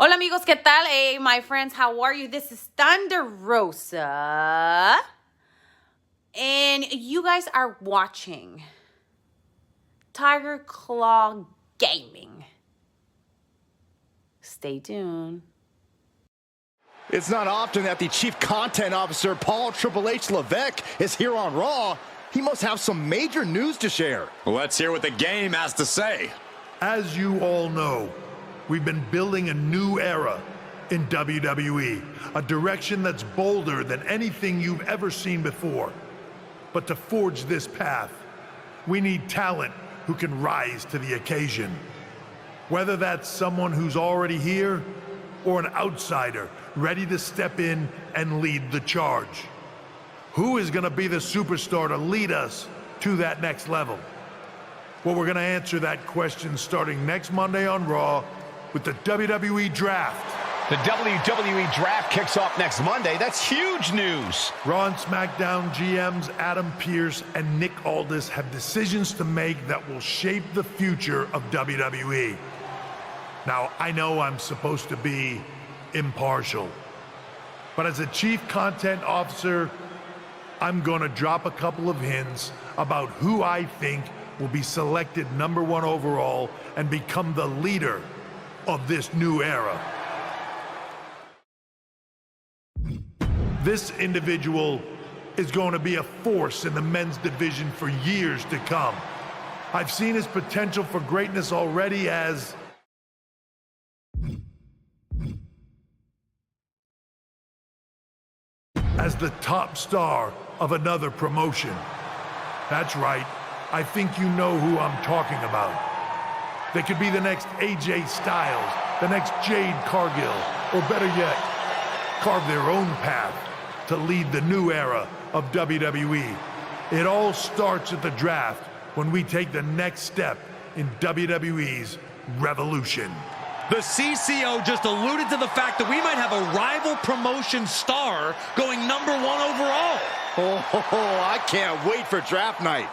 Hola amigos, ¿qué tal? Hey, my friends, how are you? This is Thunder Rosa. And you guys are watching Tiger Claw Gaming. Stay tuned. It's not often that the Chief Content Officer, Paul Triple H Levesque, is here on Raw. He must have some major news to share. Let's hear what the game has to say. As you all know, we've been building a new era in WWE, a direction that's bolder than anything you've ever seen before. But to forge this path, we need talent who can rise to the occasion. Whether that's someone who's already here or an outsider ready to step in and lead the charge. Who is going to be the superstar to lead us to that next level? Well, we're going to answer that question starting next Monday on Raw with the WWE Draft. The WWE Draft kicks off next Monday. That's huge news. Raw and SmackDown GMs Adam Pearce and Nick Aldis have decisions to make that will shape the future of WWE. Now, I know I'm supposed to be impartial, but as a Chief Content Officer, I'm going to drop a couple of hints about who I think will be selected #1 overall and become the leader of this new era. This individual is going to be a force in the men's division for years to come. I've seen his potential for greatness already as the top star of another promotion. That's right, I think you know who I'm talking about. They could be the next AJ Styles, the next Jade Cargill, or better yet, carve their own path to lead the new era of WWE. It all starts at the draft when we take the next step in WWE's revolution. The CCO just alluded to the fact that we might have a rival promotion star going #1 overall. I can't wait for draft night.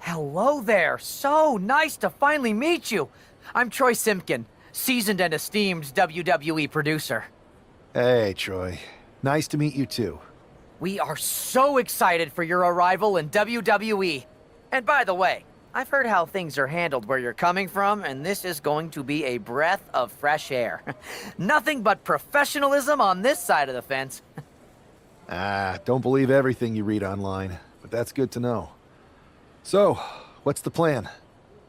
Hello there. So nice to finally meet you. I'm Troy Simpkin, seasoned and esteemed WWE producer. Hey, Troy. Nice to meet you too. We are so excited for your arrival in WWE. And by the way, I've heard how things are handled where you're coming from, and this is going to be a breath of fresh air. Nothing but professionalism on this side of the fence. Don't believe everything you read online, but that's good to know. So, what's the plan?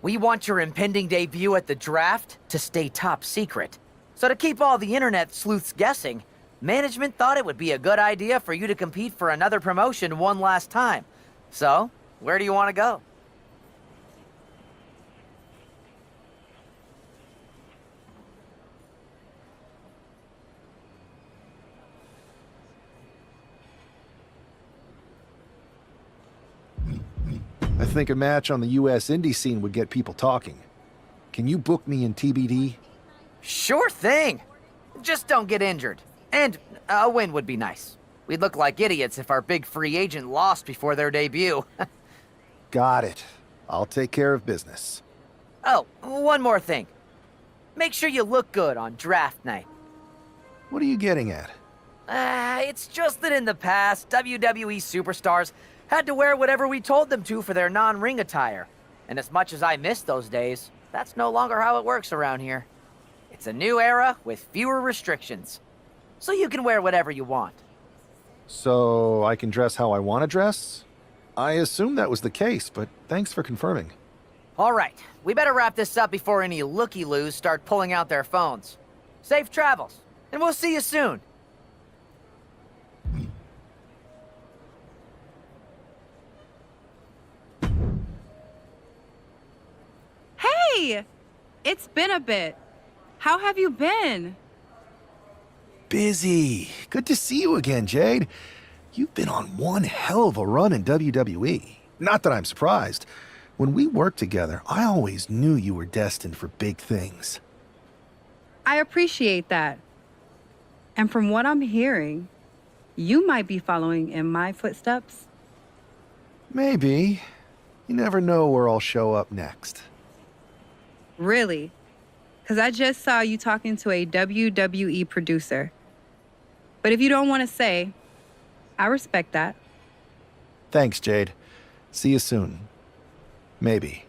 We want your impending debut at the draft to stay top secret. So to keep all the internet sleuths guessing, management thought it would be a good idea for you to compete for another promotion one last time. So, where do you want to go? I think a match on the US indie scene would get people talking. Can you book me in TBD? Sure thing! Just don't get injured. And a win would be nice. We'd look like idiots if our big free agent lost before their debut. Got it. I'll take care of business. Oh, one more thing. Make sure you look good on draft night. What are you getting at? It's just that in the past, WWE superstars had to wear whatever we told them to for their non-ring attire. And as much as I miss those days, that's no longer how it works around here. It's a new era with fewer restrictions. So you can wear whatever you want. So I can dress how I want to dress? I assumed that was the case, but thanks for confirming. All right, we better wrap this up before any looky-loos start pulling out their phones. Safe travels, and we'll see you soon. Hey! It's been a bit. How have you been? Busy. Good to see you again, Jade. You've been on one hell of a run in WWE. Not that I'm surprised. When we worked together, I always knew you were destined for big things. I appreciate that. And from what I'm hearing, you might be following in my footsteps. Maybe. You never know where I'll show up next. Really? Because I just saw you talking to a WWE producer. But if you don't want to say, I respect that. Thanks, Jade. See you soon. Maybe.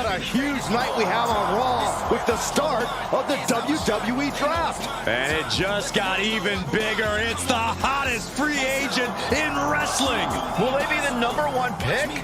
What a huge night we have on Raw with the start of the WWE Draft. And it just got even bigger. It's the hottest free agent in wrestling. Will they be the #1 pick?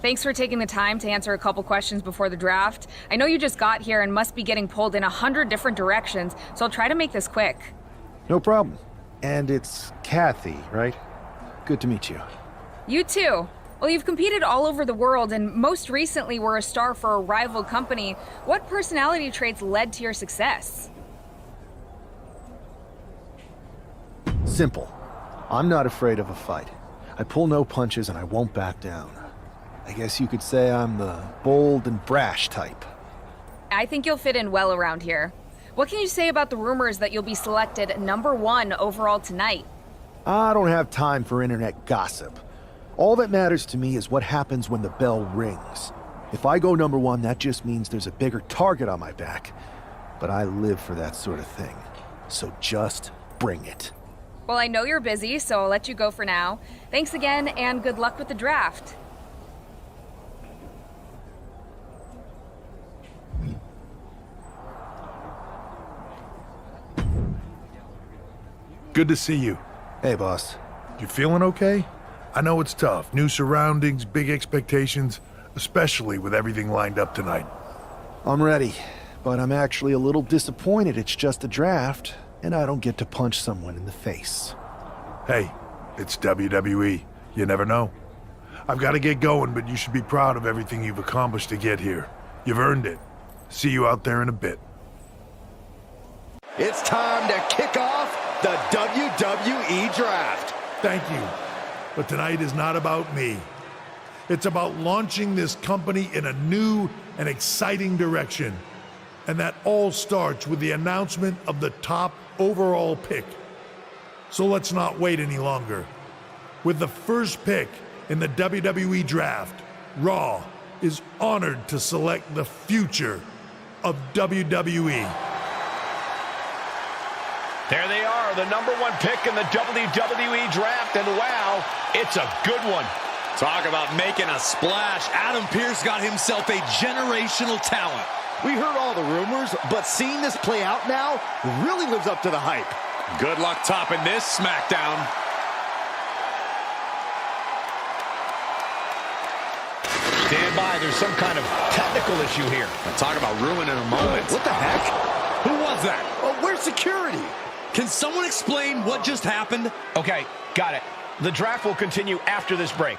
Thanks for taking the time to answer a couple questions before the draft. I know you just got here and must be getting pulled in 100 different directions, so I'll try to make this quick. No problem. And it's Kathy, right? Good to meet you. You too. Well, you've competed all over the world and most recently were a star for a rival company. What personality traits led to your success? Simple. I'm not afraid of a fight. I pull no punches and I won't back down. I guess you could say I'm the bold and brash type. I think you'll fit in well around here. What can you say about the rumors that you'll be selected #1 overall tonight? I don't have time for internet gossip. All that matters to me is what happens when the bell rings. If I go #1, that just means there's a bigger target on my back. But I live for that sort of thing. So just bring it. Well, I know you're busy, so I'll let you go for now. Thanks again, and good luck with the draft. Good to see you. Hey, boss. You feeling okay? I know it's tough. New surroundings, big expectations, especially with everything lined up tonight. I'm ready, but I'm actually a little disappointed it's just a draft, and I don't get to punch someone in the face. Hey, it's WWE. You never know. I've got to get going, but you should be proud of everything you've accomplished to get here. You've earned it. See you out there in a bit. It's time to kick off the WWE Draft. Thank you. But tonight is not about me. It's about launching this company in a new and exciting direction. And that all starts with the announcement of the top overall pick. So let's not wait any longer. With the first pick in the WWE Draft, Raw is honored to select the future of WWE. There they are, the #1 pick in the WWE Draft, and wow, it's a good one. Talk about making a splash. Adam Pearce got himself a generational talent. We heard all the rumors, but seeing this play out now really lives up to the hype. Good luck topping this SmackDown. Stand by, there's some kind of technical issue here. Talk about ruining a moment. What the heck? Who was that? Oh, where's security? Can someone explain what just happened? Okay, got it. The draft will continue after this break.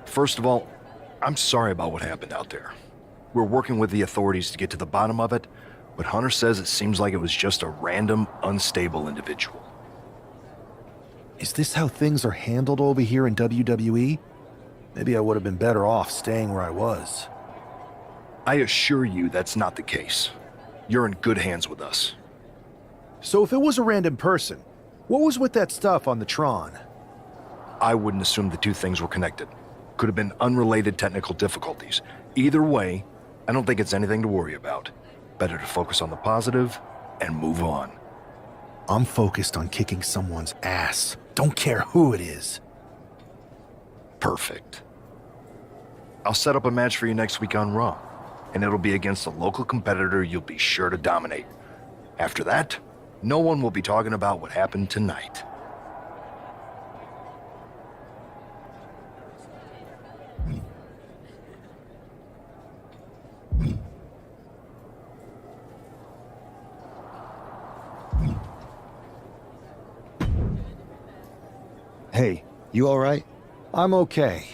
First of all, I'm sorry about what happened out there. We're working with the authorities to get to the bottom of it, but Hunter says it seems like it was just a random, unstable individual. Is this how things are handled over here in WWE? Maybe I would have been better off staying where I was. I assure you that's not the case. You're in good hands with us. So if it was a random person, what was with that stuff on the Tron? I wouldn't assume the two things were connected. Could have been unrelated technical difficulties. Either way, I don't think it's anything to worry about. Better to focus on the positive and move on. I'm focused on kicking someone's ass. Don't care who it is. Perfect. I'll set up a match for you next week on Raw, and it'll be against a local competitor you'll be sure to dominate. After that, no one will be talking about what happened tonight. Hey, you all right? I'm okay.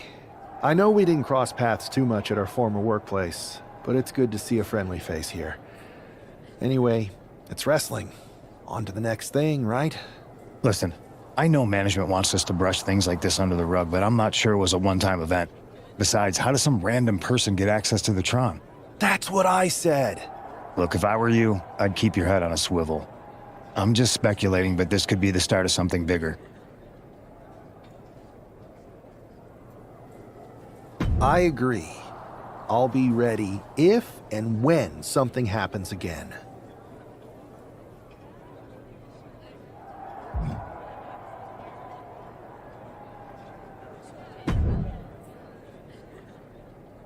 I know we didn't cross paths too much at our former workplace, but it's good to see a friendly face here. Anyway, it's wrestling. On to the next thing, right? Listen, I know management wants us to brush things like this under the rug, but I'm not sure it was a one-time event. Besides, how does some random person get access to the Tron? That's what I said. Look, if I were you, I'd keep your head on a swivel. I'm just speculating, but this could be the start of something bigger. I agree. I'll be ready if and when something happens again.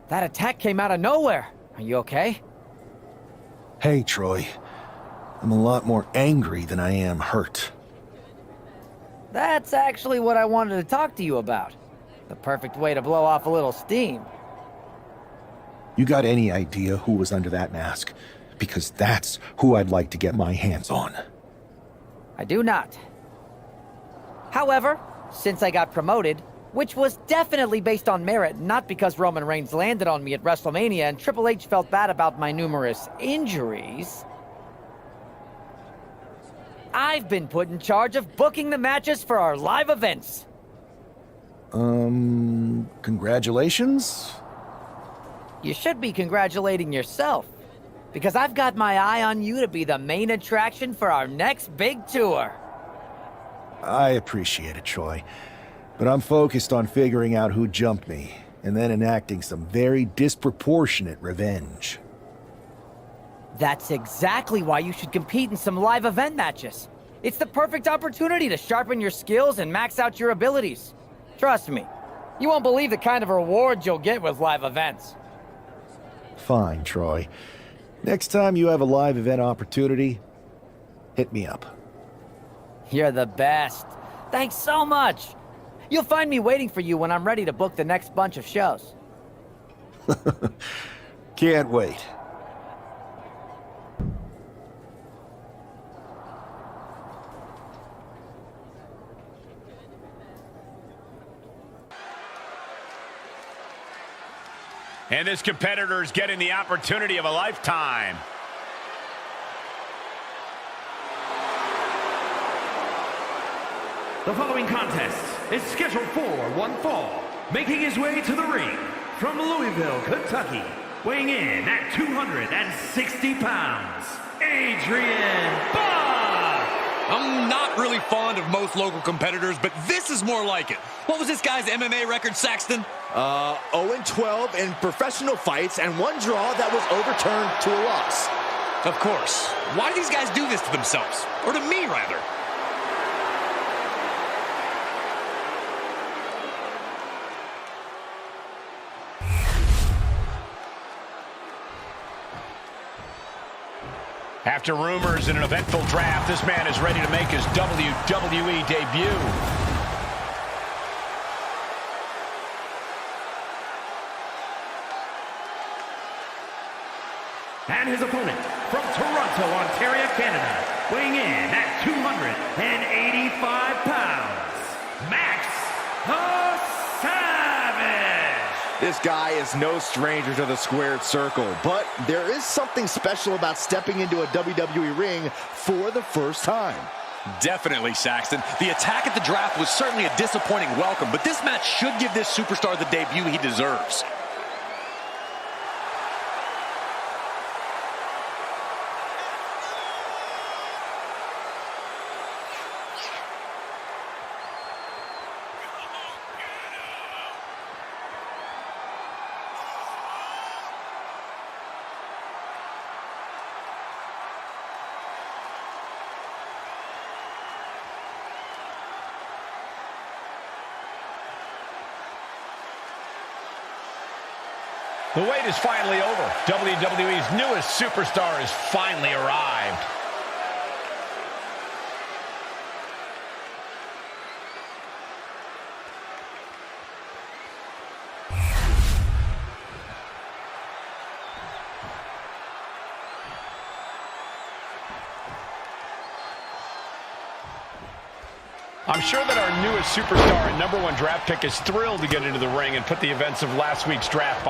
That attack came out of nowhere. Are you okay? Hey, Troy. I'm a lot more angry than I am hurt. That's actually what I wanted to talk to you about. The perfect way to blow off a little steam. You got any idea who was under that mask? Because that's who I'd like to get my hands on. I do not. However, since I got promoted, which was definitely based on merit, not because Roman Reigns landed on me at WrestleMania and Triple H felt bad about my numerous injuries, I've been put in charge of booking the matches for our live events. Congratulations? You should be congratulating yourself, because I've got my eye on you to be the main attraction for our next big tour. I appreciate it, Troy. But I'm focused on figuring out who jumped me, and then enacting some very disproportionate revenge. That's exactly why you should compete in some live event matches. It's the perfect opportunity to sharpen your skills and max out your abilities. Trust me, you won't believe the kind of rewards you'll get with live events. Fine, Troy. Next time you have a live event opportunity, hit me up. You're the best. Thanks so much. You'll find me waiting for you when I'm ready to book the next bunch of shows. Can't wait. And this competitor is getting the opportunity of a lifetime. The following contest is scheduled for one fall. Making his way to the ring from Louisville, Kentucky, weighing in at 260 pounds, Adrian Bach! I'm not really fond of most local competitors, but this is more like it. What was this guy's MMA record, Saxton? 0-12 in professional fights and one draw that was overturned to a loss. Of course. Why do these guys do this to themselves? Or to me, rather? After rumors in an eventful draft, this man is ready to make his WWE debut. And his opponent from Toronto, Ontario, Canada, weighing in at 285 pounds, Max the Savage! This guy is no stranger to the squared circle, but there is something special about stepping into a WWE ring for the first time. Definitely, Saxton. The attack at the draft was certainly a disappointing welcome, but this match should give this superstar the debut he deserves. The wait is finally over. WWE's newest superstar has finally arrived. I'm sure that our newest superstar and #1 draft pick is thrilled to get into the ring and put the events of last week's draft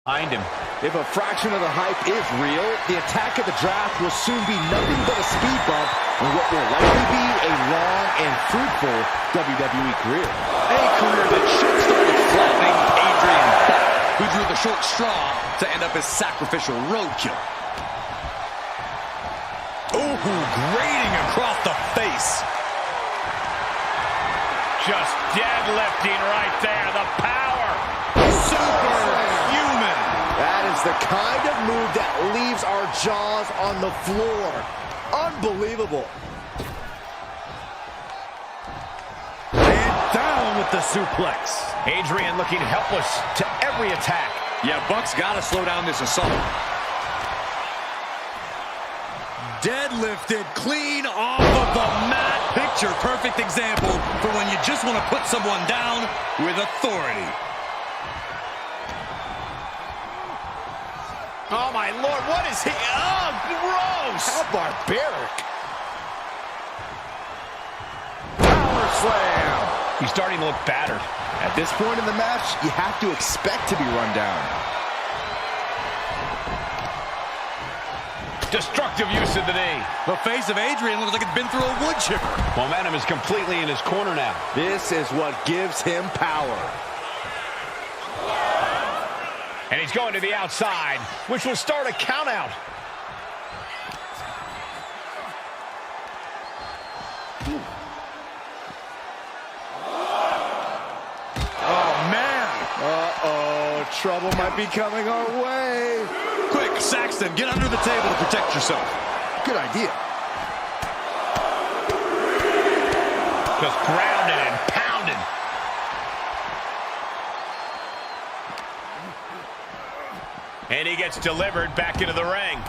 behind him. If a fraction of the hype is real, the attack of the draft will soon be nothing but a speed bump in what will likely be a long and fruitful WWE career. A career that should start with flattening Adrian Buck, who drew the short straw to end up as sacrificial roadkill. Ooh, grating across the face. Just deadlifting right there. The power. Superhuman. That is the kind of move that leaves our jaws on the floor. Unbelievable. And down with the suplex. Adrian looking helpless to every attack. Yeah, Buck's got to slow down this assault. Deadlifted clean off of the mat. Picture perfect example for when you just want to put someone down with authority. Oh, my Lord, what is he? Oh, gross! How barbaric. Power slam. He's starting to look battered. At this point in the match, you have to expect to be run down. Destructive use of the knee. The face of Adrian looks like it's been through a wood chipper. Momentum is completely in his corner now. This is what gives him power. And he's going to the outside, which will start a countout. Oh, man. Uh-oh, trouble might be coming our way. Quick, Saxton, get under the table to protect yourself. Good idea. Just grounded and pounded. And he gets delivered back into the ring.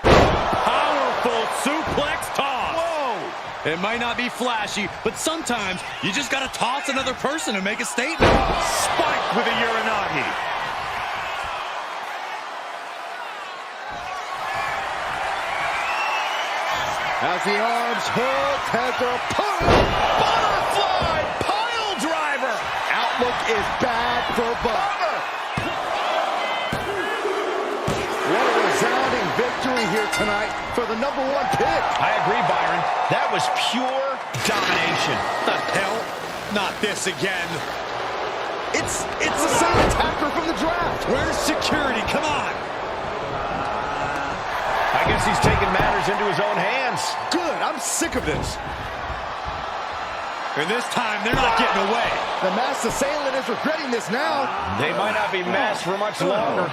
Powerful suplex toss. Whoa! It might not be flashy, but sometimes you just got to toss another person to make a statement. Spike with a Uranagi. As the arms hook, has their opponent. Butterfly pile driver. Outlook is bad for Buck. What a resounding victory here tonight for the #1 pick. I agree, Byron. That was pure domination. The hell? Not this again. It's the same attacker from the draft. Where's security? Come on. I guess he's taking matters into his own hands. Good, I'm sick of this. And this time, they're not getting away. The masked assailant is regretting this now. They might not be masked for much longer.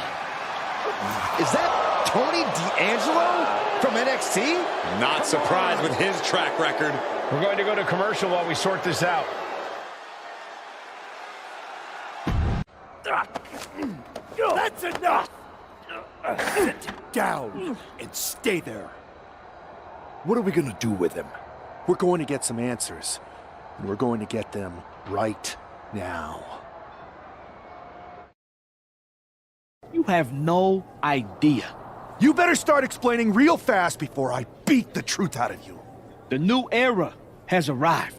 Is that Tony D'Angelo from NXT? Not surprised with his track record. We're going to go to commercial while we sort this out. That's enough. Sit down and stay there. What are we gonna do with him? We're going to get some answers, and we're going to get them right now. You have no idea. You better start explaining real fast before I beat the truth out of you. The new era has arrived.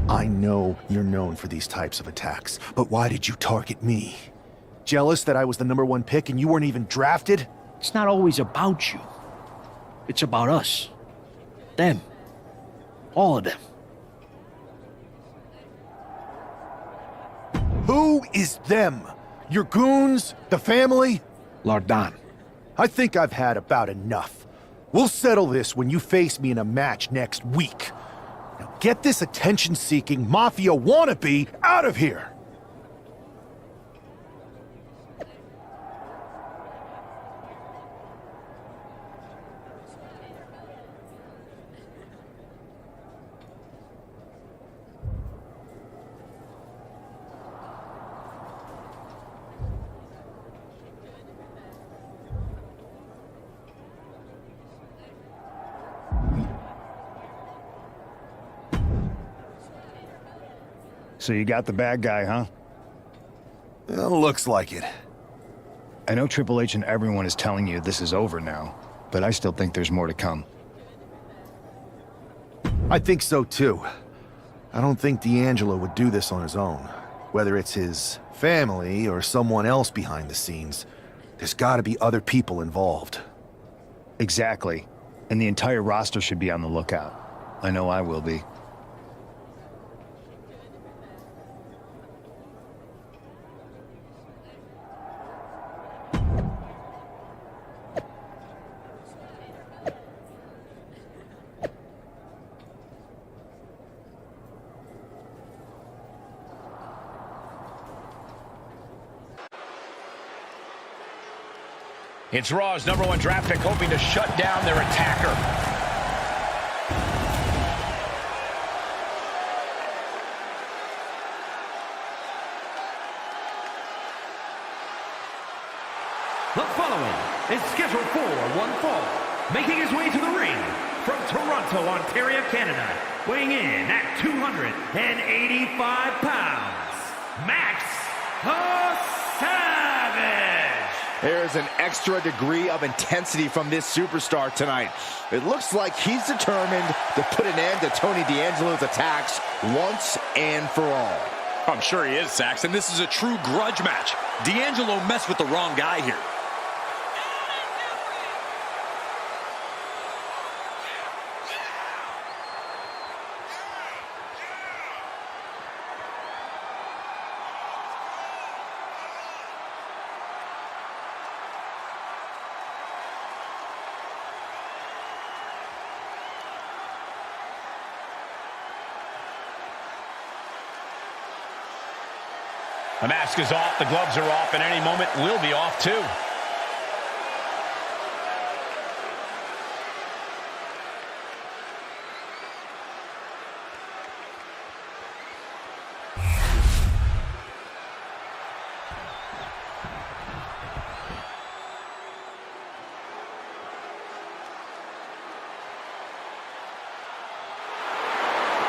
I know you're known for these types of attacks, but why did you target me? Jealous that I was the #1 pick and you weren't even drafted? It's not always about you. It's about us. Them. All of them. Who is them? Your goons? The family? Lardan. I think I've had about enough. We'll settle this when you face me in a match next week. Now get this attention-seeking mafia wannabe out of here! So you got the bad guy, huh? Well, looks like it. I know Triple H and everyone is telling you this is over now, but I still think there's more to come. I think so too. I don't think D'Angelo would do this on his own. Whether it's his family or someone else behind the scenes, there's gotta be other people involved. Exactly. And the entire roster should be on the lookout. I know I will be. It's Raw's #1 draft pick hoping to shut down their attacker. The following is scheduled for one fall, making his way to the ring from Toronto, Ontario, Canada, weighing in at 285 pounds, Max the Savage. There's an extra degree of intensity from this superstar tonight. It looks like he's determined to put an end to Tony D'Angelo's attacks once and for all. I'm sure he is, Saxon. This is a true grudge match. D'Angelo messed with the wrong guy here. The mask is off, the gloves are off, and any moment will be off too.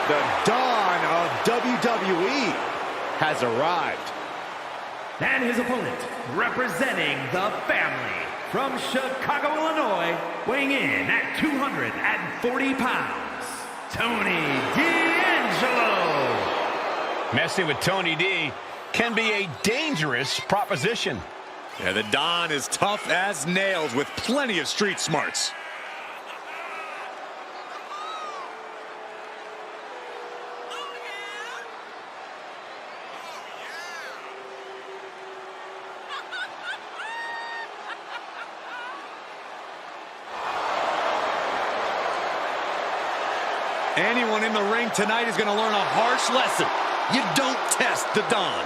The dawn of WWE has arrived. And his opponent, representing the family, from Chicago, Illinois, weighing in at 240 pounds, Tony D'Angelo. Messing with Tony D can be a dangerous proposition. Yeah, the Don is tough as nails with plenty of street smarts. Anyone in the ring tonight is going to learn a harsh lesson. You don't test the Don.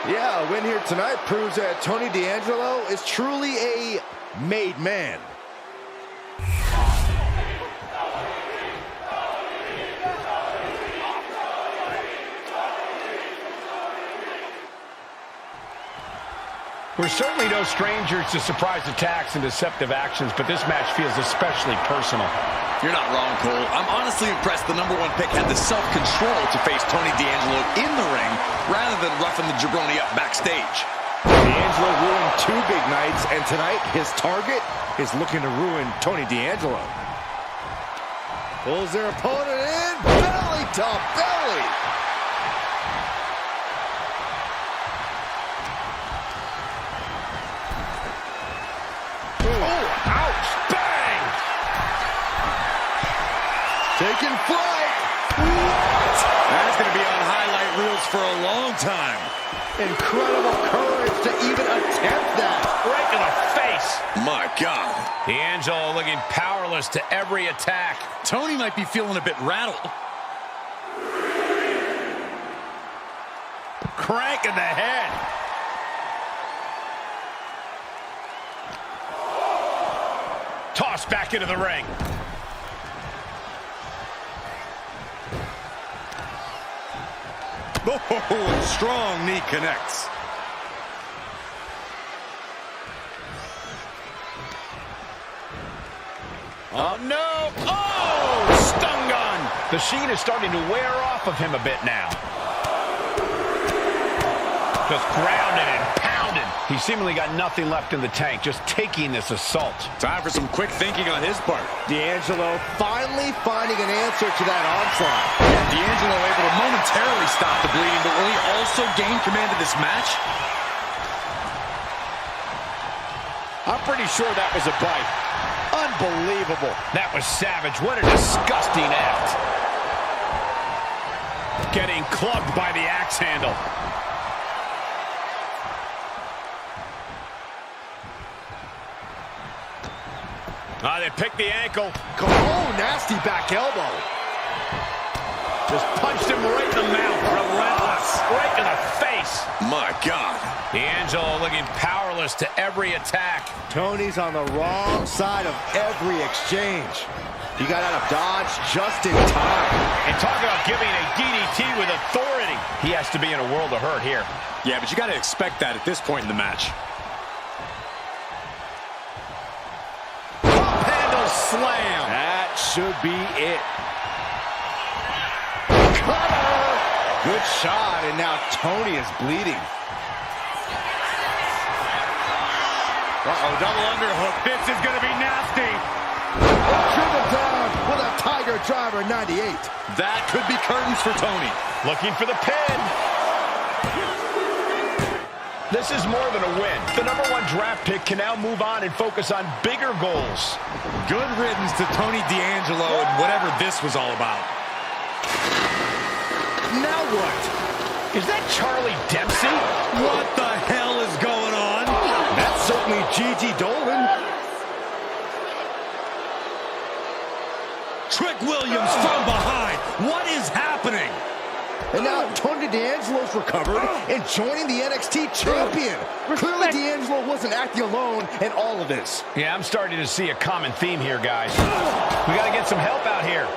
Yeah, a win here tonight proves that Tony D'Angelo is truly a made man. We're certainly no strangers to surprise attacks and deceptive actions, but this match feels especially personal. You're not wrong, Cole. I'm honestly impressed the #1 pick had the self-control to face Tony D'Angelo in the ring rather than roughing the jabroni up backstage. D'Angelo ruined 2 big nights, and tonight his target is looking to ruin Tony D'Angelo. Pulls their opponent in, belly to belly. Oh, ouch, bang! Taking flight. What? That's going to be on highlight reels for a long time. Incredible courage to even attempt that. Right to the face. My God. D'Angelo looking powerless to every attack. Tony might be feeling a bit rattled. Crank in the head. Tossed back into the ring. Oh, strong knee connects. Oh, no. Oh, stun gun. The sheen is starting to wear off of him a bit now. Just grounded and pounded. He seemingly got nothing left in the tank, just taking this assault. Time for some quick thinking on his part. D'Angelo finally finding an answer to that onslaught. D'Angelo able to momentarily stop the bleeding, but will he also gain command of this match? I'm pretty sure that was a bite. Unbelievable. That was savage. What a disgusting act. Getting clubbed by the axe handle. They picked the ankle. Oh, nasty back elbow. Just punched him right in the mouth. Relentless. Right in the face. My God. D'Angelo looking powerless to every attack. Tony's on the wrong side of every exchange. He got out of dodge just in time. And talk about giving a DDT with authority. He has to be in a world of hurt here. Yeah, but you got to expect that at this point in the match. Slam. That should be it. Cutter. Good shot, and now Tony is bleeding. Double underhook. This is going to be nasty. Driven down with a Tiger Driver 98. That could be curtains for Tony. Looking for the pin. This is more than a win. The #1 draft pick can now move on and focus on bigger goals. Good riddance to Tony D'Angelo and whatever this was all about. Now what? Is that Charlie Dempsey? What the hell is going on? That's certainly Gigi Dolan. Trick Williams from behind. What is happening? And now Tony D'Angelo's recovered and joining the NXT champion. Clearly D'Angelo wasn't acting alone in all of this. Yeah, I'm starting to see a common theme here, guys. We got to get some help out here.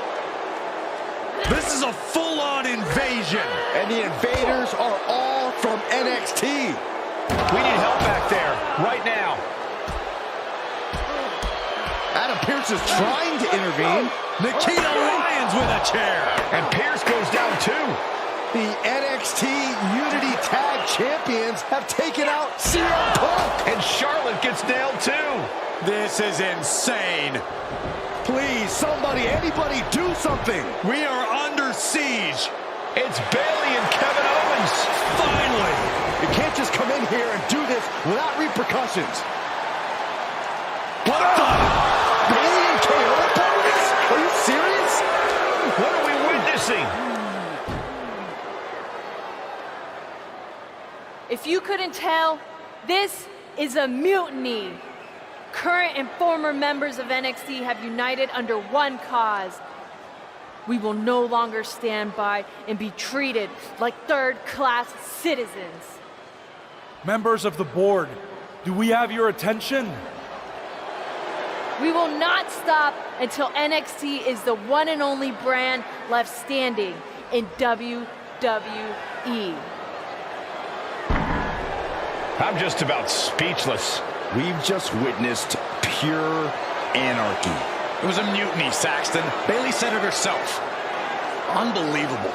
This is a full-on invasion. And the invaders are all from NXT. We need help back there, right now. Adam Pearce is trying to intervene. Nikita Lyons with a chair. And Pearce goes down too. The NXT Unity Tag Champions have taken out CM Punk. And Charlotte gets nailed too. This is insane. Please, somebody, anybody, do something. We are under siege. It's Bayley and Kevin Owens. Finally. You can't just come in here and do this without repercussions. What the? Bayley and KO opponents? Are you serious? What are we witnessing? If you couldn't tell, this is a mutiny. Current and former members of NXT have united under one cause. We will no longer stand by and be treated like third-class citizens. Members of the board, do we have your attention? We will not stop until NXT is the one and only brand left standing in WWE. I'm just about speechless. We've just witnessed pure anarchy. It was a mutiny, Saxton. Bayley said it herself. Unbelievable.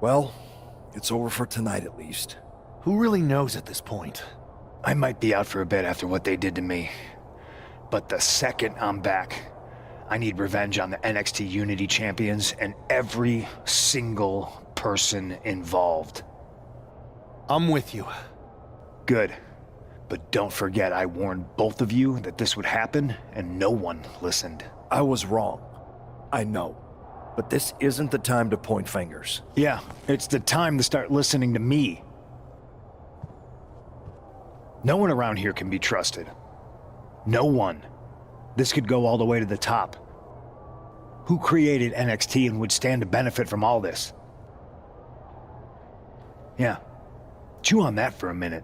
Well, it's over for tonight at least. Who really knows at this point? I might be out for a bit after what they did to me. But the second I'm back, I need revenge on the NXT Unity Champions and every single person involved. I'm with you. Good. But don't forget I warned both of you that this would happen, and no one listened. I was wrong. I know. But this isn't the time to point fingers. Yeah, it's the time to start listening to me. No one around here can be trusted. No one. This could go all the way to the top. Who created NXT and would stand to benefit from all this? Yeah. Chew on that for a minute.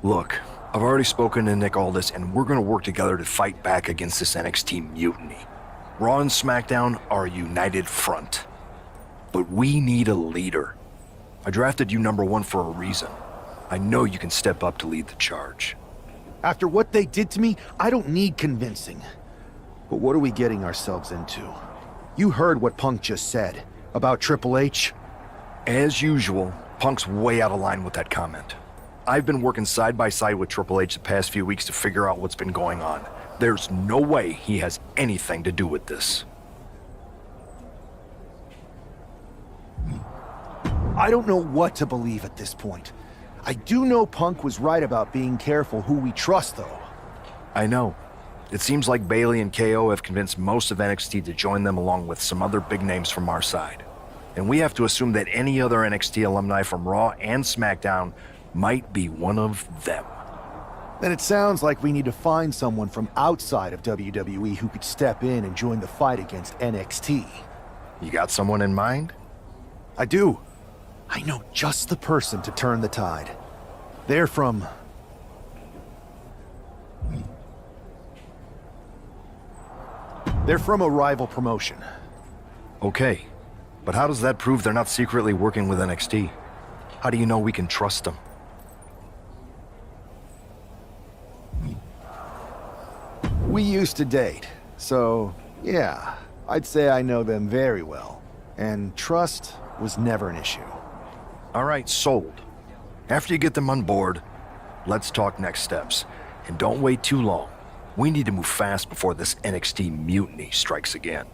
Look, I've already spoken to Nick Aldis, and we're gonna work together to fight back against this NXT mutiny. Raw and SmackDown are a united front. But we need a leader. I drafted you #1 for a reason. I know you can step up to lead the charge. After what they did to me, I don't need convincing. But what are we getting ourselves into? You heard what Punk just said about Triple H. As usual, Punk's way out of line with that comment. I've been working side by side with Triple H the past few weeks to figure out what's been going on. There's no way he has anything to do with this. I don't know what to believe at this point. I do know Punk was right about being careful who we trust, though. I know. It seems like Bayley and KO have convinced most of NXT to join them along with some other big names from our side. And we have to assume that any other NXT alumni from Raw and SmackDown might be one of them. Then it sounds like we need to find someone from outside of WWE who could step in and join the fight against NXT. You got someone in mind? I do. I know just the person to turn the tide. They're from a rival promotion. Okay, but how does that prove they're not secretly working with NXT? How do you know we can trust them? We used to date, so yeah, I'd say I know them very well. And trust was never an issue. All right, sold. After you get them on board, let's talk next steps. And don't wait too long. We need to move fast before this NXT mutiny strikes again.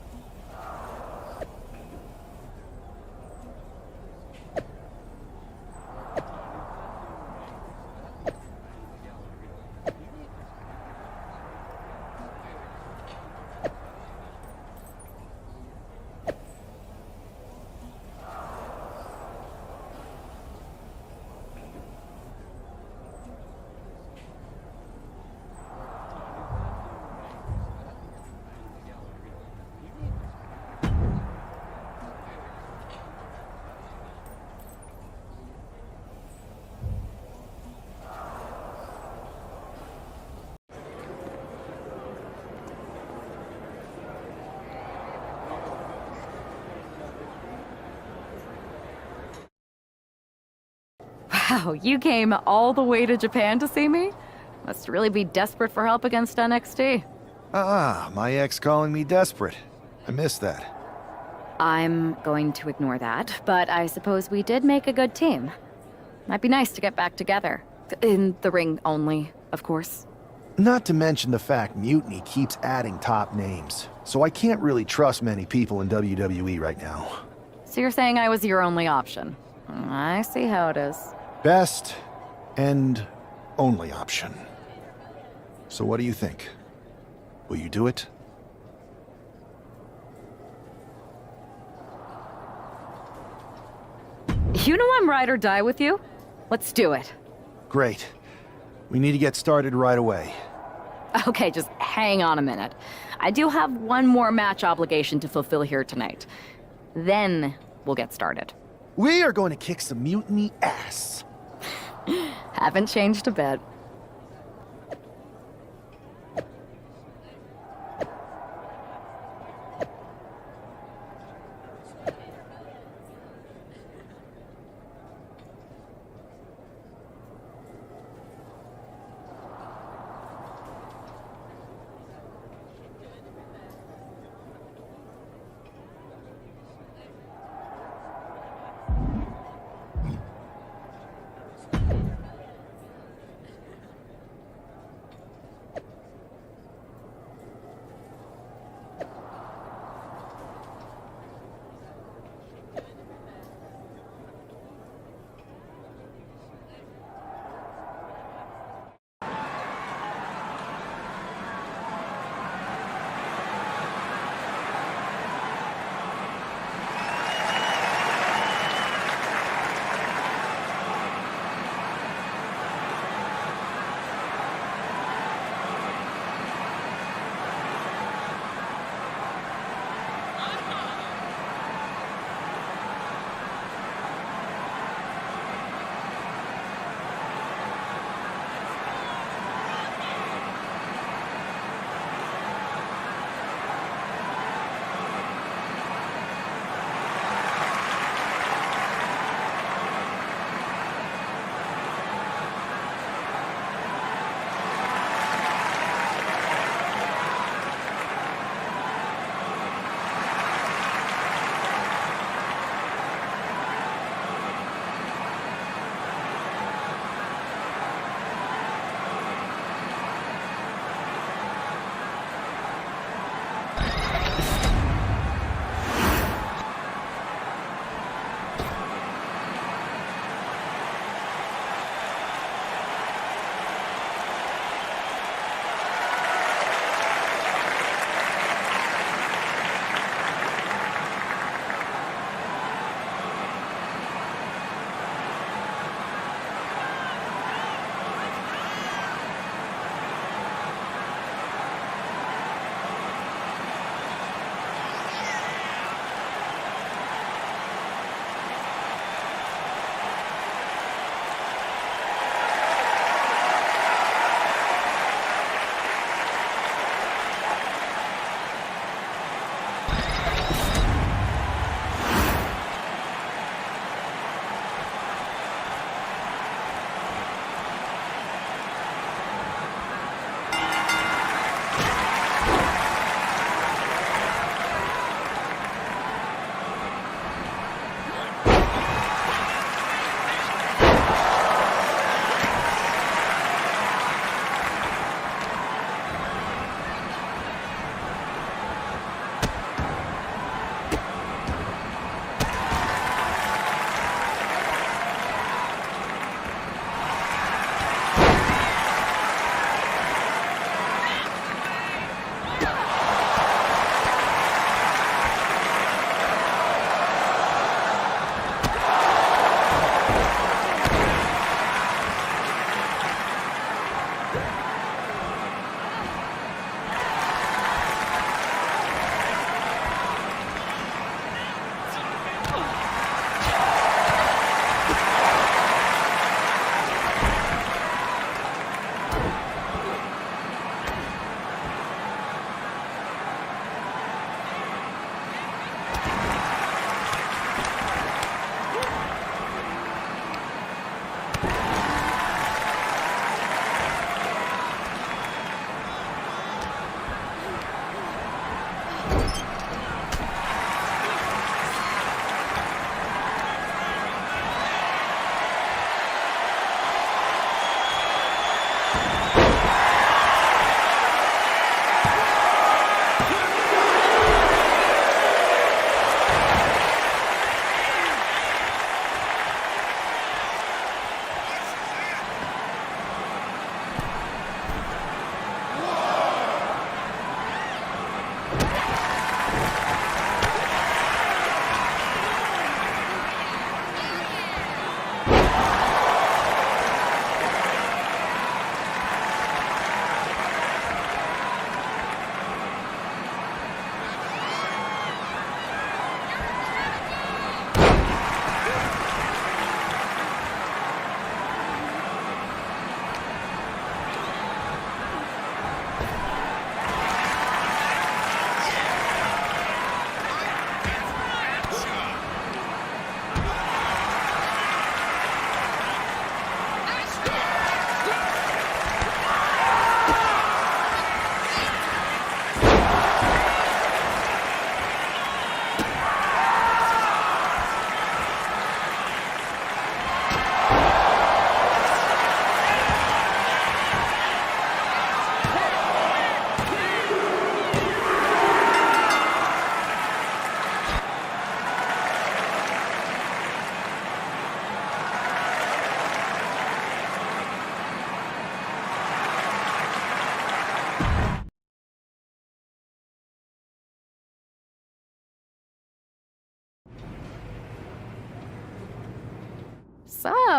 Wow, you came all the way to Japan to see me? Must really be desperate for help against NXT. My ex calling me desperate. I missed that. I'm going to ignore that, but I suppose we did make a good team. Might be nice to get back together. In the ring only, of course. Not to mention the fact Mutiny keeps adding top names, so I can't really trust many people in WWE right now. So you're saying I was your only option? I see how it is. Best and only option. So what do you think? Will you do it? You know I'm ride or die with you. Let's do it. Great. We need to get started right away. Okay, just hang on a minute. I do have one more match obligation to fulfill here tonight. Then we'll get started. We are going to kick some Mutiny ass. Haven't changed a bit.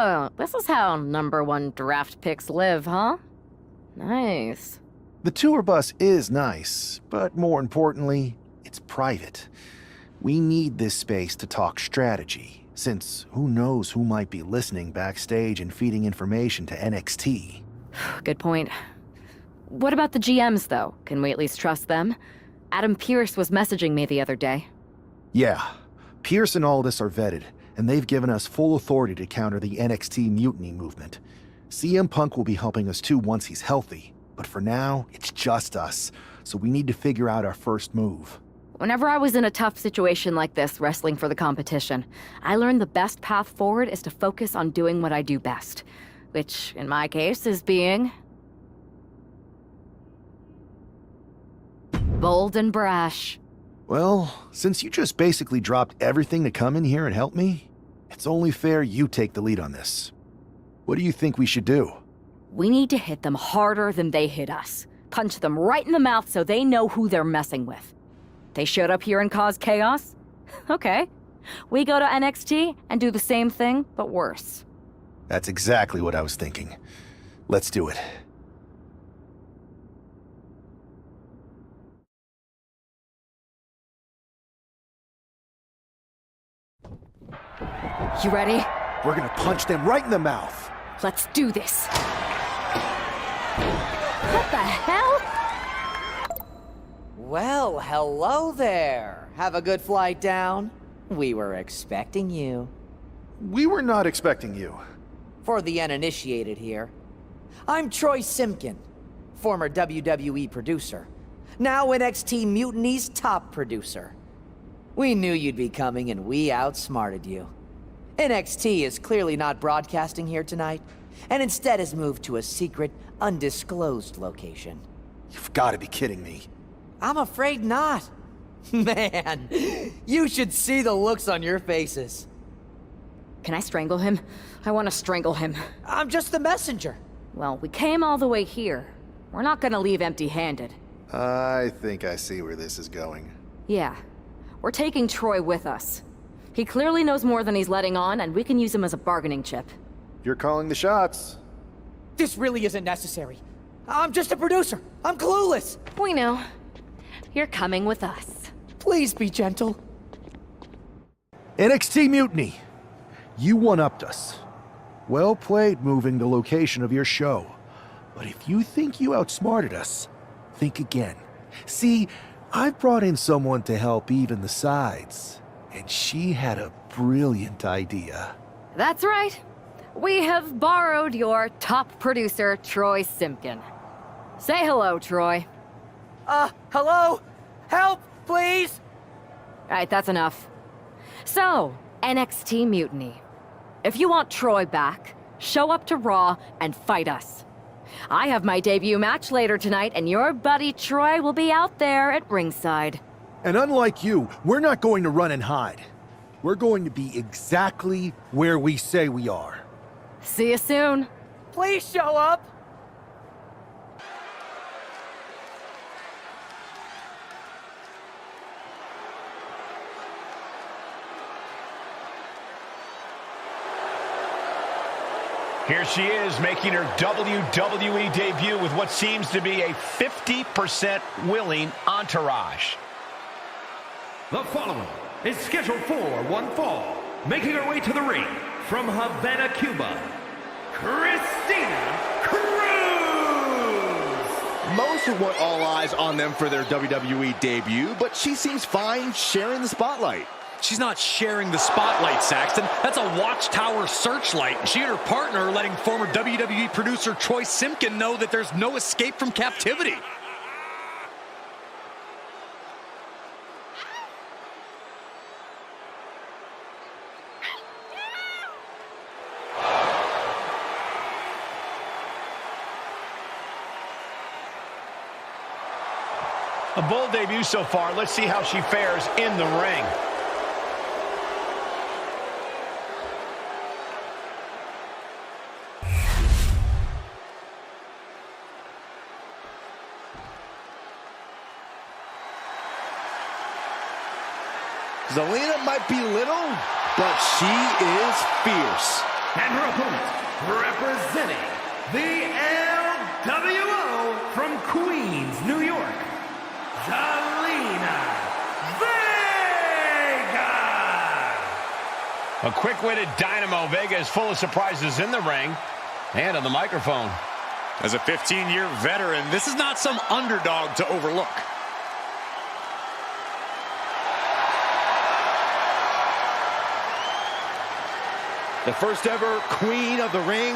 So, this is how #1 draft picks live, huh? Nice. The tour bus is nice, but more importantly, it's private. We need this space to talk strategy, since who knows who might be listening backstage and feeding information to NXT. Good point. What about the GMs, though? Can we at least trust them? Adam Pearce was messaging me the other day. Yeah, Pierce and Aldis are vetted, and they've given us full authority to counter the NXT mutiny movement. CM Punk will be helping us too once he's healthy, but for now, it's just us, so we need to figure out our first move. Whenever I was in a tough situation like this, wrestling for the competition, I learned the best path forward is to focus on doing what I do best, which, in my case, is being bold and brash. Well, since you just basically dropped everything to come in here and help me, it's only fair you take the lead on this. What do you think we should do? We need to hit them harder than they hit us. Punch them right in the mouth so they know who they're messing with. They showed up here and caused chaos? Okay. We go to NXT and do the same thing, but worse. That's exactly what I was thinking. Let's do it. You ready? We're gonna punch them right in the mouth. Let's do this. What the hell? Well, hello there. Have a good flight down. We were expecting you. We were not expecting you. For the uninitiated here, I'm Troy Simkin, former WWE producer, now NXT Mutiny's top producer. We knew you'd be coming and we outsmarted you. NXT is clearly not broadcasting here tonight, and instead has moved to a secret, undisclosed location. You've got to be kidding me. I'm afraid not. Man, you should see the looks on your faces. Can I strangle him? I want to strangle him. I'm just the messenger. Well, we came all the way here. We're not gonna leave empty-handed. I think I see where this is going. Yeah. We're taking Troy with us. He clearly knows more than he's letting on, and we can use him as a bargaining chip. You're calling the shots. This really isn't necessary. I'm just a producer. I'm clueless. We know. You're coming with us. Please be gentle. NXT Mutiny. You one-upped us. Well played moving the location of your show. But if you think you outsmarted us, think again. See, I've brought in someone to help even the sides, and she had a brilliant idea. That's right. We have borrowed your top producer, Troy Simkin. Say hello, Troy. Hello? Help, please? Alright, that's enough. So, NXT Mutiny. If you want Troy back, show up to Raw and fight us. I have my debut match later tonight, and your buddy Troy will be out there at ringside. And unlike you, we're not going to run and hide. We're going to be exactly where we say we are. See you soon. Please show up. Here she is, making her WWE debut with what seems to be a 50% willing entourage. The following is scheduled for one fall, making her way to the ring from Havana, Cuba, Christina Cruz! Most would want all eyes on them for their WWE debut, but she seems fine sharing the spotlight. She's not sharing the spotlight, Saxton. That's a watchtower searchlight. She and her partner are letting former WWE producer Troy Simkin know that there's no escape from captivity. A bold debut so far. Let's see how she fares in the ring. Zelina might be little, but she is fierce. And her opponent, representing the LWO from Queens, New York, Zelina Vega! A quick-witted Dynamo. Vega is full of surprises in the ring and on the microphone. As a 15-year veteran, this is not some underdog to overlook. The first ever queen of the ring,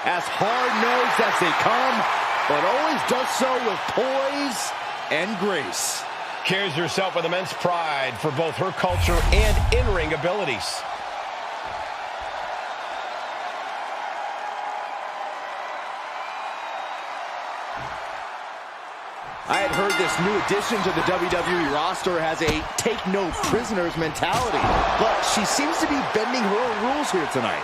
as hard-nosed as they come, but always does so with poise and grace. Carries herself with immense pride for both her culture and in-ring abilities. I had heard this new addition to the WWE roster has a take-no-prisoners mentality, but she seems to be bending her own rules here tonight.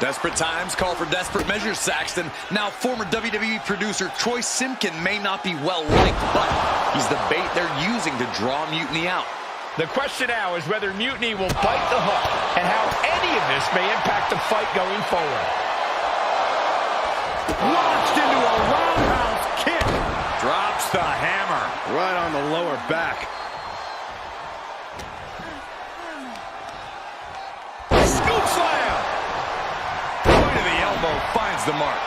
Desperate times call for desperate measures, Saxton. Now, former WWE producer Troy Simpkin may not be well-liked, but he's the bait they're using to draw Mutiny out. The question now is whether Mutiny will bite the hook and how any of this may impact the fight going forward. Launched into a roundhouse kick. Drops the hammer. Right on the lower back. Scoop slam! Point of the elbow finds the mark.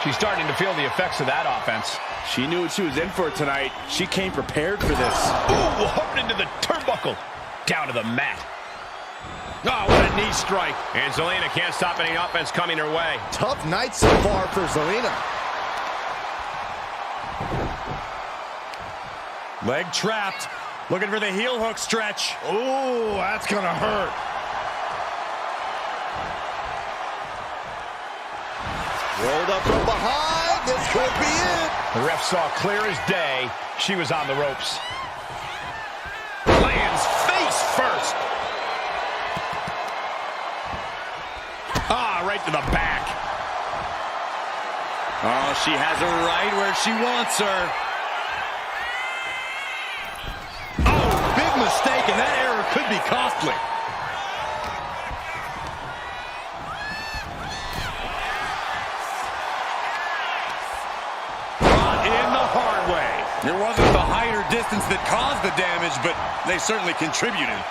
She's starting to feel the effects of that offense. She knew what she was in for tonight. She came prepared for this. Ooh, hooked into the turnbuckle. Down to the mat. Oh, what a knee strike. And Zelina can't stop any offense coming her way. Tough night so far for Zelina. Leg trapped. Looking for the heel hook stretch. Ooh, that's gonna hurt. Rolled up from behind. This could be it. The ref saw clear as day she was on the ropes. Lands face first. Ah, right to the back. Oh, she has her right where she wants her. Oh, big mistake, and that error could be costly. Brought in the hard way. It wasn't the height or distance that caused the damage, but they certainly contributed.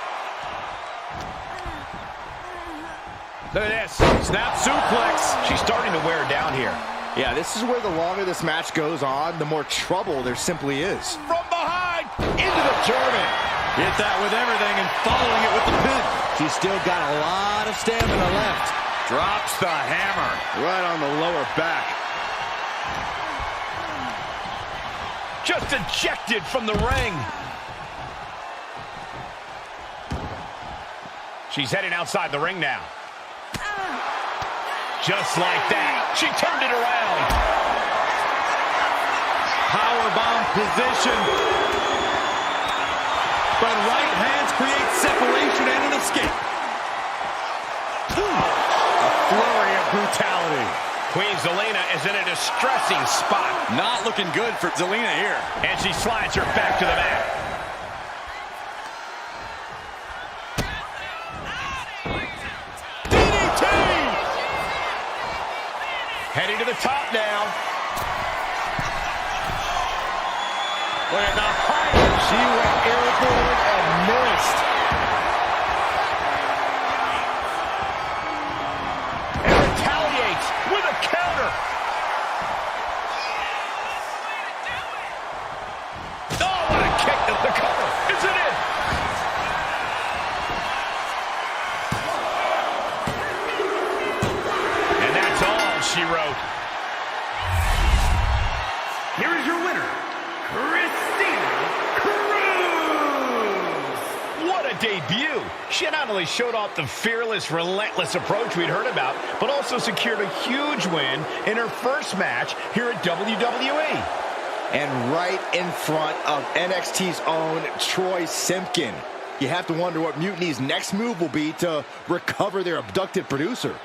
Look at this. Snap suplex. She's starting to wear down here. Yeah, this is where the longer this match goes on, the more trouble there simply is. From behind, into the German. Hit that with everything and following it with the pin. She's still got a lot of stamina left. Drops the hammer. Right on the lower back. Just ejected from the ring. She's heading outside the ring now. Just like that, she turned it around. Powerbomb position. But right hands create separation and an escape. A flurry of brutality. Queen Zelina is in a distressing spot. Not looking good for Zelina here. And she slides her back to the mat. Heading to the top now. Look at the height. She went airborne and missed. And retaliates with a counter. Oh, what a kick to the cover. Is it in? And that's all she wrote. Here is your winner, Christina Cruz! What a debut! She not only showed off the fearless, relentless approach we'd heard about, but also secured a huge win in her first match here at WWE. And right in front of NXT's own Troy Simpkin. You have to wonder what Mutiny's next move will be to recover their abducted producer.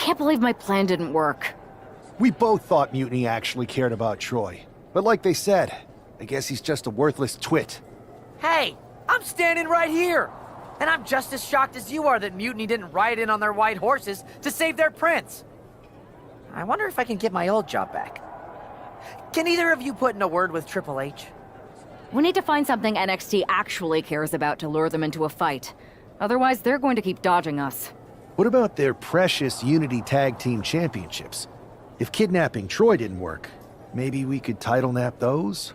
can't believe my plan didn't work. We both thought Mutiny actually cared about Troy. But like they said, I guess he's just a worthless twit. Hey, I'm standing right here. And I'm just as shocked as you are that Mutiny didn't ride in on their white horses to save their prince. I wonder if I can get my old job back. Can either of you put in a word with Triple H? We need to find something NXT actually cares about to lure them into a fight. Otherwise, they're going to keep dodging us. What about their precious Unity Tag Team Championships? If kidnapping Troy didn't work, maybe we could title nap those?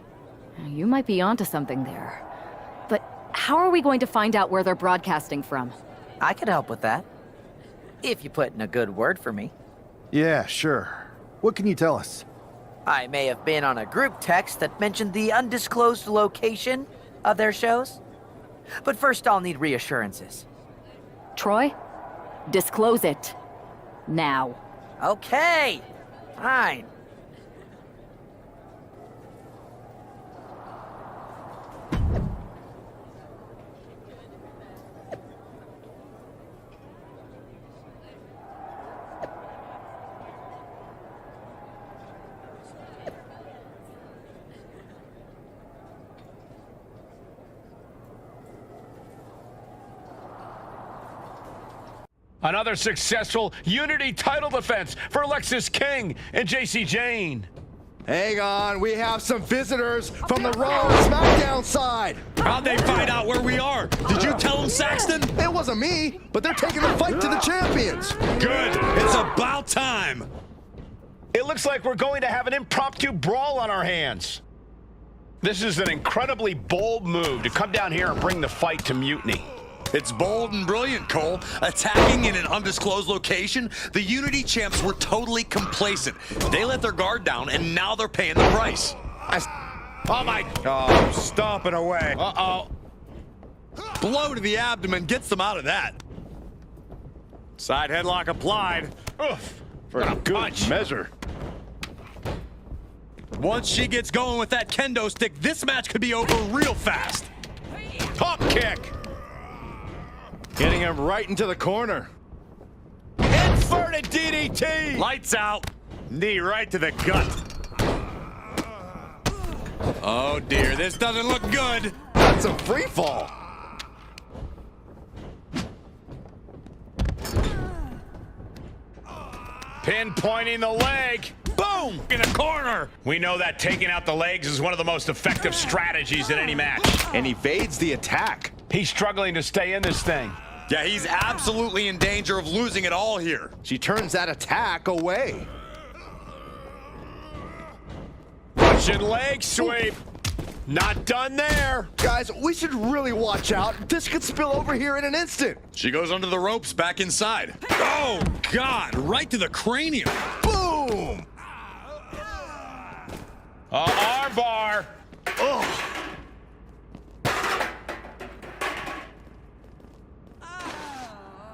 You might be onto something there. But how are we going to find out where they're broadcasting from? I could help with that. If you put in a good word for me. Yeah, sure. What can you tell us? I may have been on a group text that mentioned the undisclosed location of their shows. But first I'll need reassurances. Troy, disclose it. Now. Okay, fine. Another successful Unity title defense for Lexis King and JC Jane. Hang on, we have some visitors from the Raw and SmackDown side. How'd they find out where we are? Did you tell them, Saxton? It wasn't me, but they're taking the fight to the champions. Good. It's about time. It looks like we're going to have an impromptu brawl on our hands. This is an incredibly bold move to come down here and bring the fight to Mutiny. It's bold and brilliant, Cole. Attacking in an undisclosed location, the Unity champs were totally complacent. They let their guard down, and now they're paying the price. Oh, my... Oh, stomping away. Uh-oh. Blow to the abdomen gets them out of that. Side headlock applied. Oof. For a good measure. Once she gets going with that kendo stick, this match could be over real fast. Top kick. Getting him right into the corner. Inverted DDT. Lights out. Knee right to the gut. Oh dear, this doesn't look good. That's a free fall. Pinpointing the leg. Boom! In the corner. We know that taking out the legs is one of the most effective strategies in any match. And evades the attack. He's struggling to stay in this thing. Yeah, he's absolutely in danger of losing it all here. She turns that attack away. Russian leg sweep. Not done there. Guys, we should really watch out. This could spill over here in an instant. She goes under the ropes back inside. Oh, God, right to the cranium. Boom! Armbar. Oh.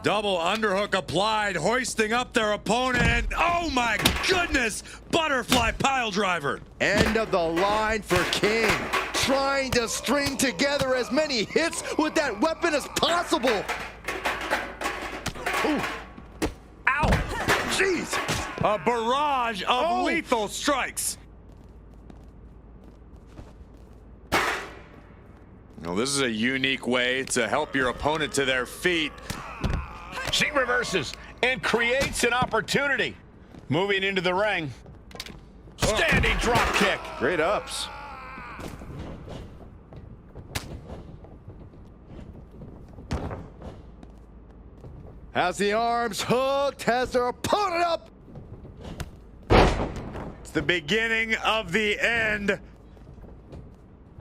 Double underhook applied, hoisting up their opponent, and oh my goodness, butterfly pile driver. End of the line for King. Trying to string together as many hits with that weapon as possible. Ooh. Ow! Jeez! A barrage of lethal strikes. Well, this is a unique way to help your opponent to their feet. She reverses and creates an opportunity. Moving into the ring. Standing drop kick. Great ups. Has the arms hooked, has their opponent up. It's the beginning of the end.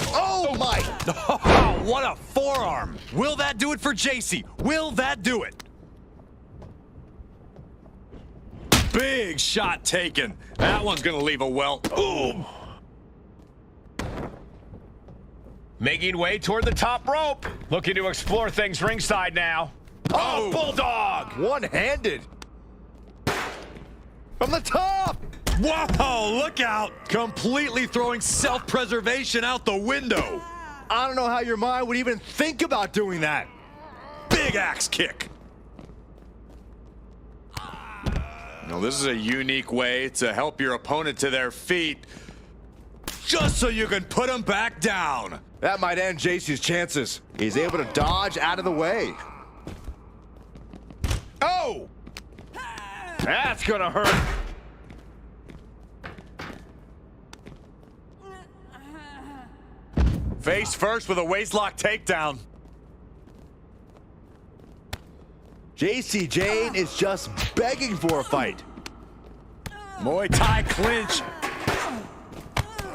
Oh my! Oh, what a forearm. Will that do it for JC? Will that do it? Big shot taken. That one's gonna leave a welt. Ooh. Making way toward the top rope. Looking to explore things ringside now. Oh, bulldog! One-handed. From the top! Whoa, look out! Completely throwing self-preservation out the window. I don't know how your mind would even think about doing that. Big axe kick. Well, this is a unique way to help your opponent to their feet, just so you can put them back down. That might end JC's chances. He's able to dodge out of the way. Oh! That's gonna hurt. Face first with a waistlock takedown. JC Jane is just begging for a fight. Muay Thai clinch.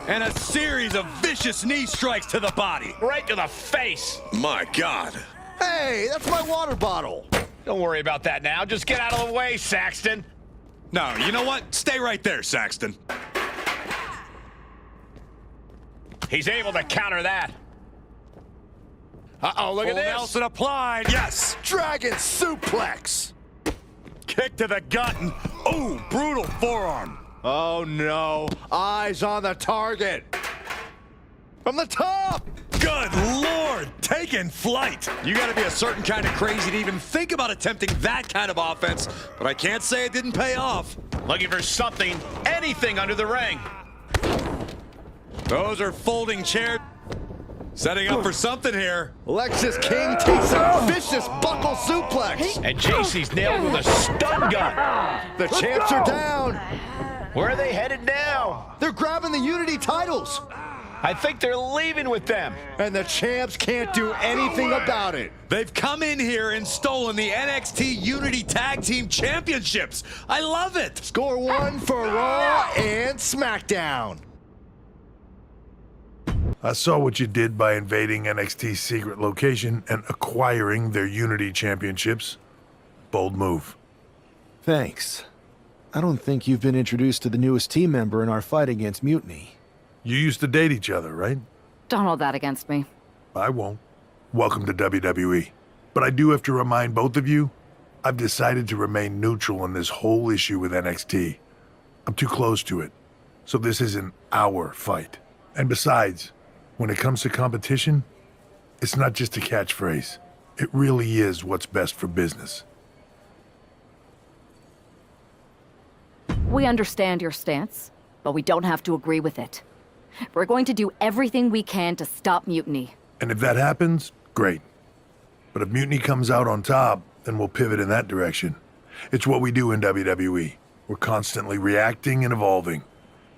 And a series of vicious knee strikes to the body. Right to the face. My God. Hey, that's my water bottle. Don't worry about that now. Just get out of the way, Saxton. No, you know what? Stay right there, Saxton. He's able to counter that. Uh-oh, look at this. Nelson applied. Yes. Dragon suplex. Kick to the gut and, ooh, brutal forearm. Oh, no. Eyes on the target. From the top. Good Lord, taking flight. You got to be a certain kind of crazy to even think about attempting that kind of offense, but I can't say it didn't pay off. Looking for something, anything under the ring. Those are folding chairs. Setting up for something here. Lexus King takes a vicious buckle suplex. And JC's nailed with a stun gun. The champs are down. Where are they headed now? They're grabbing the Unity titles. I think they're leaving with them. And the champs can't do anything about it. They've come in here and stolen the NXT Unity Tag Team Championships. I love it. Score one for Raw and SmackDown. I saw what you did by invading NXT's secret location and acquiring their Unity championships. Bold move. Thanks. I don't think you've been introduced to the newest team member in our fight against Mutiny. You used to date each other, right? Don't hold that against me. I won't. Welcome to WWE. But I do have to remind both of you, I've decided to remain neutral in this whole issue with NXT. I'm too close to it, so this isn't our fight. And besides, when it comes to competition, it's not just a catchphrase. It really is what's best for business. We understand your stance, but we don't have to agree with it. We're going to do everything we can to stop Mutiny. And if that happens, great. But if Mutiny comes out on top, then we'll pivot in that direction. It's what we do in WWE. We're constantly reacting and evolving.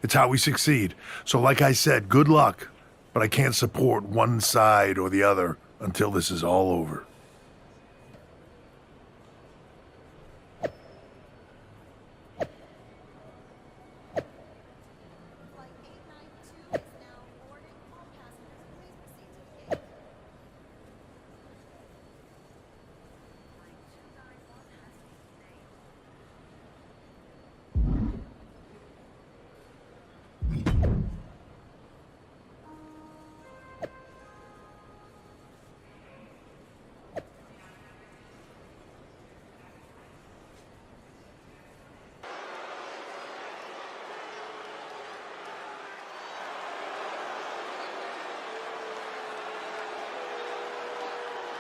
It's how we succeed. So like I said, good luck. But I can't support one side or the other until this is all over.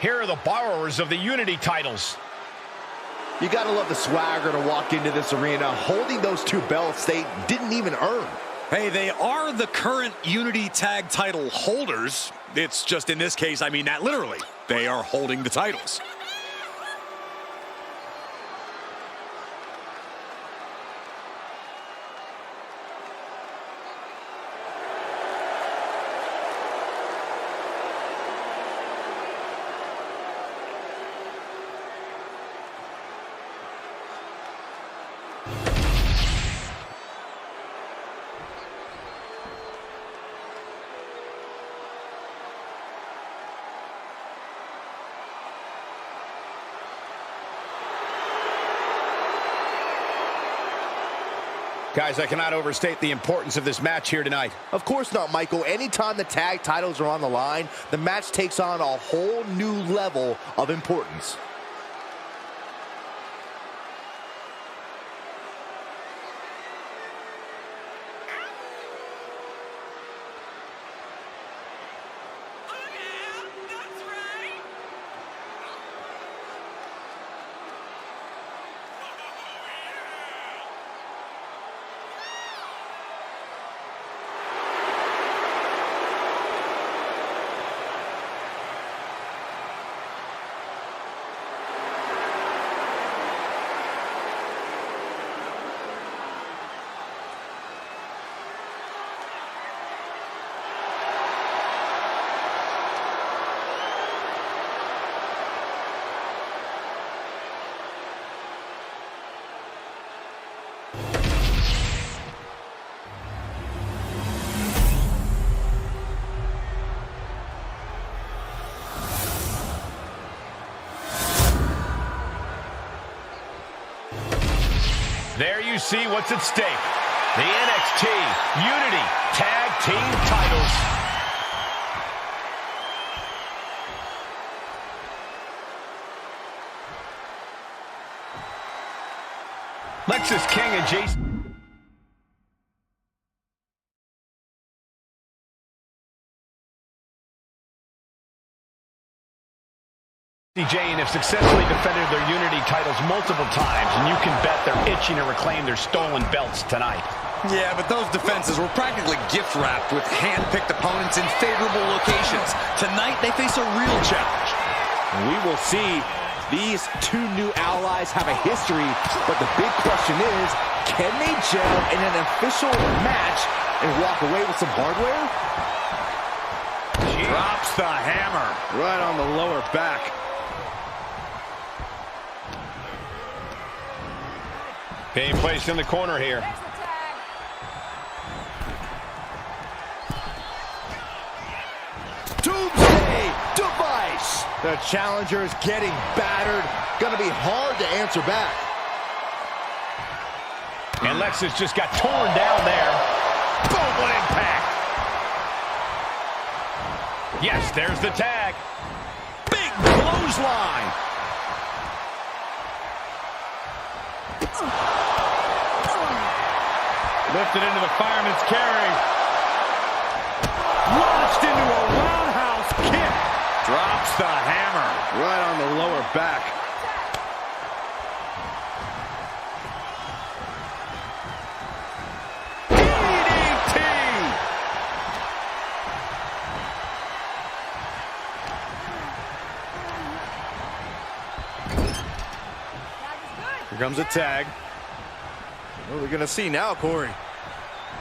Here are the borrowers of the Unity titles. You gotta love the swagger to walk into this arena holding those two belts they didn't even earn. Hey, they are the current Unity Tag title holders. It's just in this case, I mean that literally. They are holding the titles. Guys, I cannot overstate the importance of this match here tonight. Of course not, Michael. Anytime the tag titles are on the line, the match takes on a whole new level of importance. there you see what's at stake. The NXT Unity Tag Team titles. Lexis King and Jason. Jane have successfully defended their Unity titles multiple times, and you can bet they're itching to reclaim their stolen belts tonight. Yeah, but those defenses were practically gift-wrapped with hand-picked opponents in favorable locations. Tonight, they face a real challenge. We will see. These two new allies have a history, but the big question is, can they gel in an official match and walk away with some hardware? Drops the hammer. Right on the lower back. Being placed in the corner here. Doomsday device. The challenger is getting battered. Gonna be hard to answer back. And Lexis just got torn down there. Boom, what impact. Yes, there's the tag. Big clothesline. Lifted into the fireman's carry. Launched into a roundhouse kick. Drops the hammer. Right on the lower back. DDT. Here comes a tag. What are we gonna see now, Corey?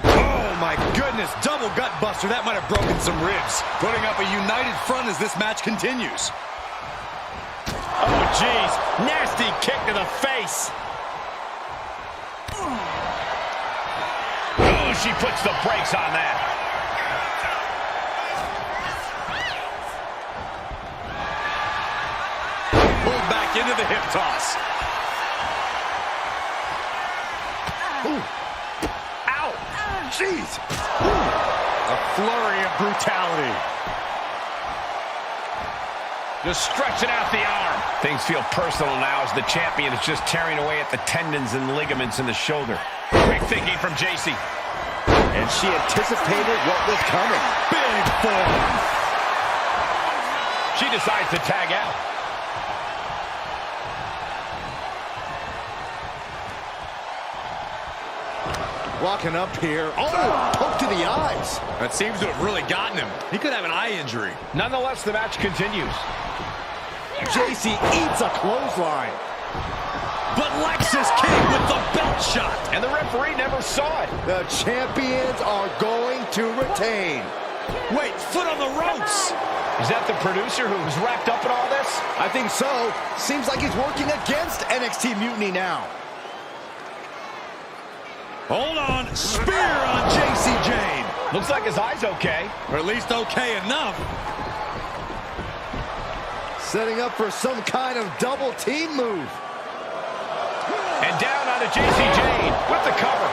Oh my goodness, double gut buster. That might have broken some ribs. Putting up a united front as this match continues. Oh, jeez. Nasty kick to the face. Oh, she puts the brakes on that. Pulled back into the hip toss. Ooh. Ow! Jeez! A flurry of brutality. Just stretching out the arm. Things feel personal now as the champion is just tearing away at the tendons and ligaments in the shoulder. Quick thinking from JC. And she anticipated what was coming. Big form. She decides to tag out. Walking up here. Oh, poke to the eyes. That seems to have really gotten him. He could have an eye injury. Nonetheless, the match continues. JC eats a clothesline. But Lexis King with the belt shot. And the referee never saw it. The champions are going to retain. Wait, foot on the ropes. Is that the producer who's wrapped up in all this? I think so. Seems like he's working against NXT Mutiny now. Hold on. Spear on JC Jane. Looks like his eye's okay. Or at least okay enough. Setting up for some kind of double team move. And down onto JC Jane with the cover.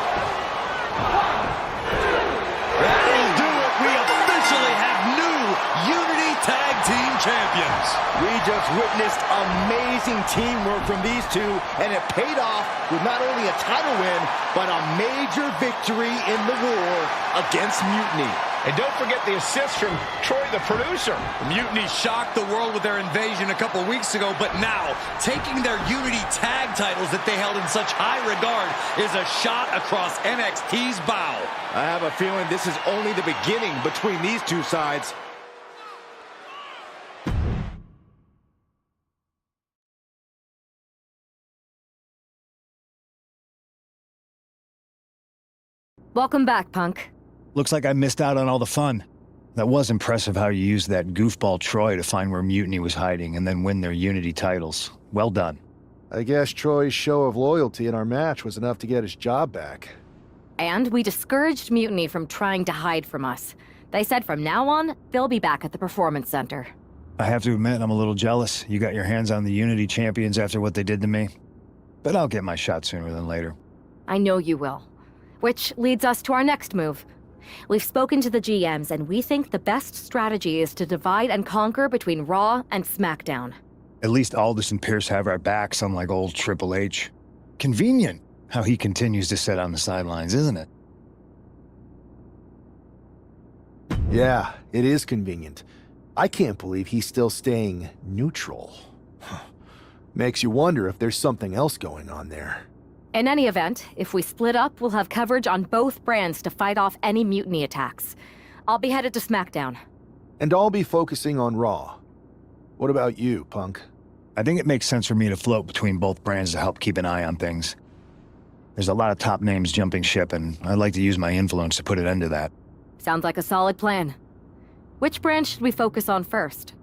That'll do it. We officially have new Unity Tag Team Champions. We just witnessed amazing teamwork from these two, and it paid off with not only a title win, but a major victory in the war against Mutiny. And don't forget the assist from Troy, the producer. Mutiny shocked the world with their invasion a couple weeks ago, but now, taking their Unity tag titles that they held in such high regard is a shot across NXT's bow. I have a feeling this is only the beginning between these two sides. Welcome back, Punk. Looks like I missed out on all the fun. That was impressive how you used that goofball Troy to find where Mutiny was hiding and then win their Unity titles. Well done. I guess Troy's show of loyalty in our match was enough to get his job back. And we discouraged Mutiny from trying to hide from us. They said from now on, they'll be back at the Performance Center. I have to admit, I'm a little jealous. You got your hands on the Unity champions after what they did to me. But I'll get my shot sooner than later. I know you will. Which leads us to our next move. We've spoken to the GMs, and we think the best strategy is to divide and conquer between Raw and SmackDown. At least Aldis and Pierce have our backs, unlike old Triple H. Convenient how he continues to sit on the sidelines, isn't it? Yeah, it is convenient. I can't believe he's still staying neutral. Makes you wonder if there's something else going on there. In any event, if we split up, we'll have coverage on both brands to fight off any mutiny attacks. I'll be headed to SmackDown. And I'll be focusing on Raw. What about you, Punk? I think it makes sense for me to float between both brands to help keep an eye on things. There's a lot of top names jumping ship, and I'd like to use my influence to put an end to that. Sounds like a solid plan. Which brand should we focus on first?